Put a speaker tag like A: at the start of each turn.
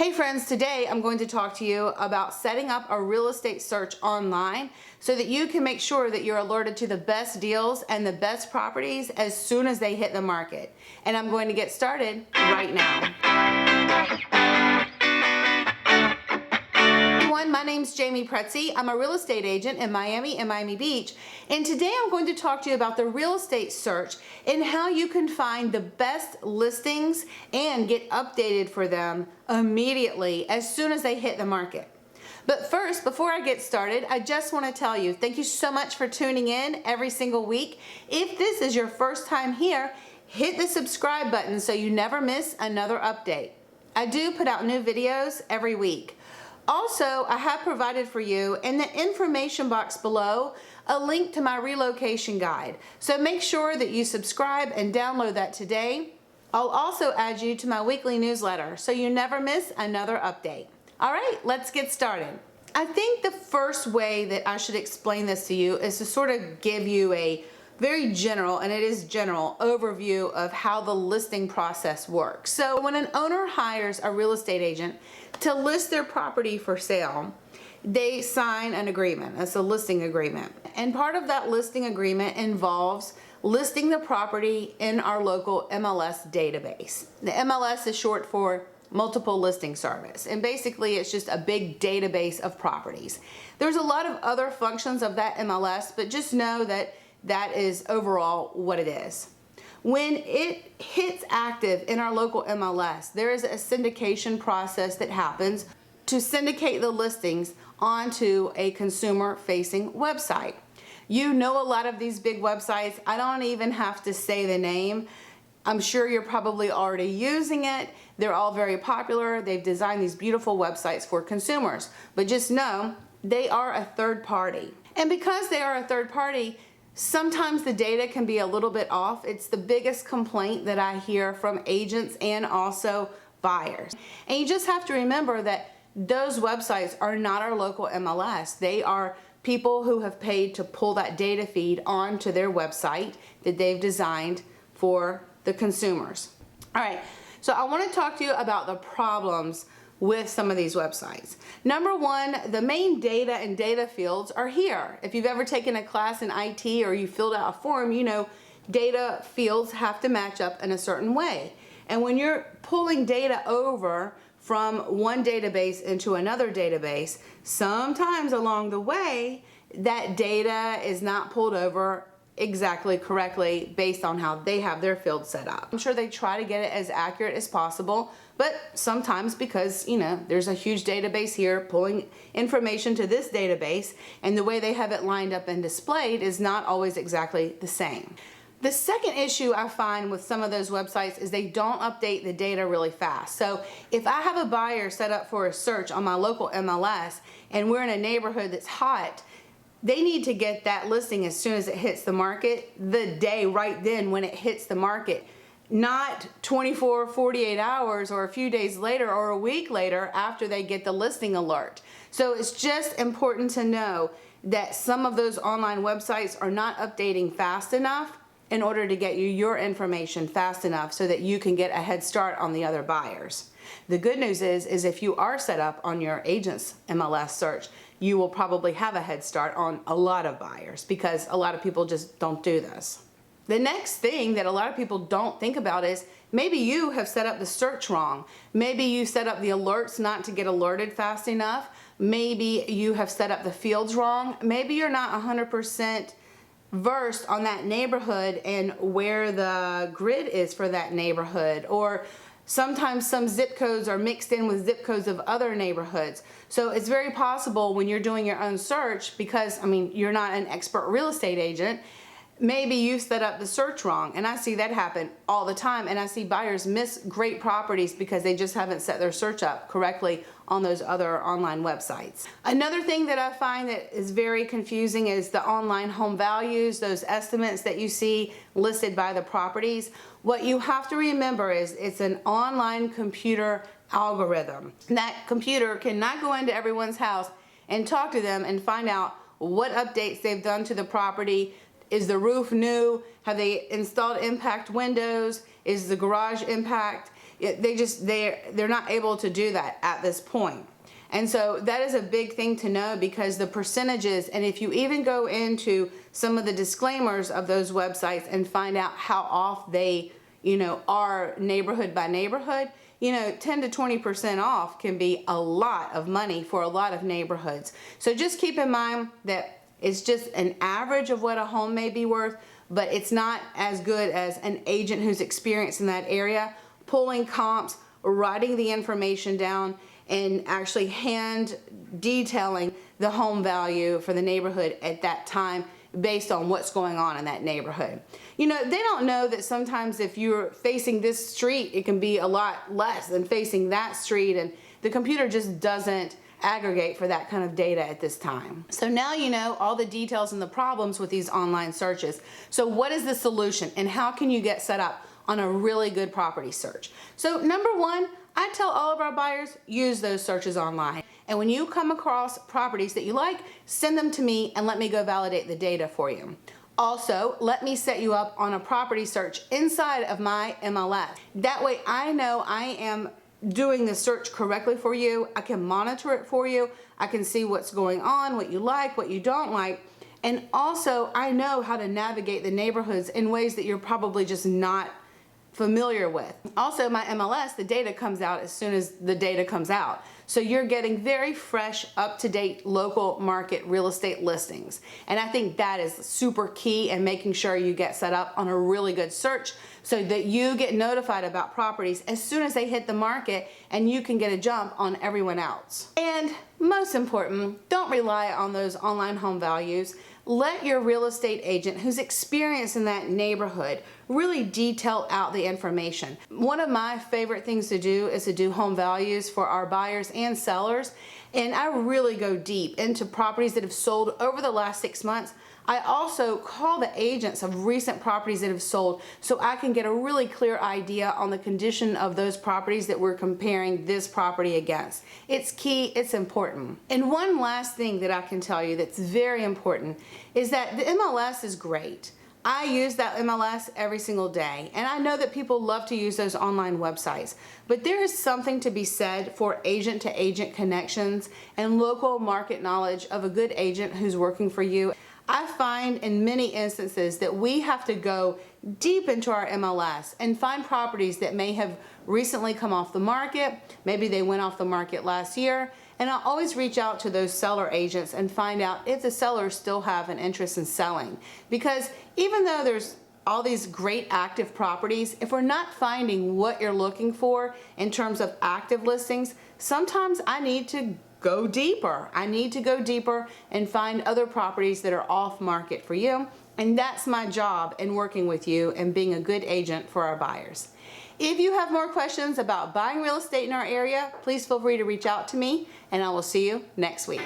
A: Hey friends, today I'm going to talk to you about setting up a real estate search online so that you can make sure that you're alerted to the best deals and the best properties as soon as they hit the market. And I'm going to get started right now. My name's Jamey Prezzi. I'm a real estate agent in Miami and Miami Beach, and today I'm going to talk to you about the real estate search and how you can find the best listings and get updated for them immediately as soon as they hit the market. But first, before I get started, I just want to tell you, thank you so much for tuning in every single week. If this is your first time here, hit the subscribe button so you never miss another update. I do put out new videos every week. Also, I have provided for you in the information box below a link to my relocation guide. So make sure that you subscribe and download that today. I'll also add you to my weekly newsletter so you never miss another update. All right, let's get started. I think the first way that I should explain this to you is to sort of give you a very general, and it is general, overview of how the listing process works. So when an owner hires a real estate agent to list their property for sale, they sign an agreement. That's a listing agreement. And part of that listing agreement involves listing the property in our local MLS database. The MLS is short for Multiple Listing Service, and basically it's just a big database of properties. There's a lot of other functions of that MLS, but just know that that is overall what it is. When it hits active in our local MLS, there is a syndication process that happens to syndicate the listings onto a consumer-facing website. You know a lot of these big websites. I don't even have to say the name. I'm sure you're probably already using it. They're all very popular. They've designed these beautiful websites for consumers. But just know they are a third party. And because they are a third party, sometimes the data can be a little bit off. It's the biggest complaint that I hear from agents and also buyers. And you just have to remember that those websites are not our local MLS. They are people who have paid to pull that data feed onto their website that they've designed for the consumers. All right, so I want to talk to you about the problems with some of these websites. Number one, the main data and data fields are here. If you've ever taken a class in IT or you filled out a form, you know data fields have to match up in a certain way. And when you're pulling data over from one database into another database, sometimes along the way, that data is not pulled over exactly correctly based on how they have their field set up. I'm sure they try to get it as accurate as possible, but sometimes because, you know, there's a huge database here pulling information to this database, and the way they have it lined up and displayed is not always exactly the same. The second issue I find with some of those websites is they don't update the data really fast. So if I have a buyer set up for a search on my local MLS and we're in a neighborhood that's hot, they need to get that listing as soon as it hits the market, the day right then when it hits the market, not 24, 48 hours or a few days later or a week later after they get the listing alert. So it's just important to know that some of those online websites are not updating fast enough in order to get you your information fast enough so that you can get a head start on the other buyers. The good news is if you are set up on your agent's MLS search, you will probably have a head start on a lot of buyers because a lot of people just don't do this. The next thing that a lot of people don't think about is maybe you have set up the search wrong. Maybe you set up the alerts not to get alerted fast enough. Maybe you have set up the fields wrong. Maybe you're not 100% versed on that neighborhood and where the grid is for that neighborhood, or sometimes some zip codes are mixed in with zip codes of other neighborhoods. So it's very possible when you're doing your own search, because I mean you're not an expert real estate agent, maybe you set up the search wrong, and I see that happen all the time, and I see buyers miss great properties because they just haven't set their search up correctly on those other online websites. Another thing that I find that is very confusing is the online home values, those estimates that you see listed by the properties. What you have to remember is it's an online computer algorithm. That computer cannot go into everyone's house and talk to them and find out what updates they've done to the property. Is the roof new? Have they installed impact windows? Is the garage impact? they're not able to do that at this point. And so that is a big thing to know, because the percentages, and if you even go into some of the disclaimers of those websites and find out how off they, are neighborhood by neighborhood, 10 to 20% off can be a lot of money for a lot of neighborhoods. So just keep in mind that it's just an average of what a home may be worth, but it's not as good as an agent who's experienced in that area, pulling comps, writing the information down, and actually hand detailing the home value for the neighborhood at that time based on what's going on in that neighborhood. They don't know that sometimes if you're facing this street, it can be a lot less than facing that street, and the computer just doesn't aggregate for that kind of data at this time. So now you know all the details and the problems with these online searches. So what is the solution, and how can you get set up on a really good property search? So number one, I tell all of our buyers, use those searches online. And when you come across properties that you like, send them to me and let me go validate the data for you. Also, let me set you up on a property search inside of my MLS. That way I know I am doing the search correctly for you. I can monitor it for you. I can see what's going on, what you like, what you don't like. And also I know how to navigate the neighborhoods in ways that you're probably just not familiar with. Also, my MLS, the data comes out as soon as the data comes out. So you're getting very fresh, up-to-date local market real estate listings. And I think that is super key in making sure you get set up on a really good search so that you get notified about properties as soon as they hit the market, and you can get a jump on everyone else. And most important, don't rely on those online home values. Let your real estate agent who's experienced in that neighborhood really detail out the information. One of my favorite things to do is to do home values for our buyers and sellers, and I really go deep into properties that have sold over the last 6 months. I also call the agents of recent properties that have sold so I can get a really clear idea on the condition of those properties that we're comparing this property against. It's key, it's important. And one last thing that I can tell you that's very important is that the MLS is great. I use that MLS every single day, and I know that people love to use those online websites, but there is something to be said for agent-to-agent connections and local market knowledge of a good agent who's working for you. I find in many instances that we have to go deep into our MLS and find properties that may have recently come off the market. Maybe they went off the market last year. And I always reach out to those seller agents and find out if the sellers still have an interest in selling. Because even though there's all these great active properties, if we're not finding what you're looking for in terms of active listings, sometimes I need to go deeper. I need to go deeper and find other properties that are off market for you. And that's my job in working with you and being a good agent for our buyers. If you have more questions about buying real estate in our area, please feel free to reach out to me, and I will see you next week.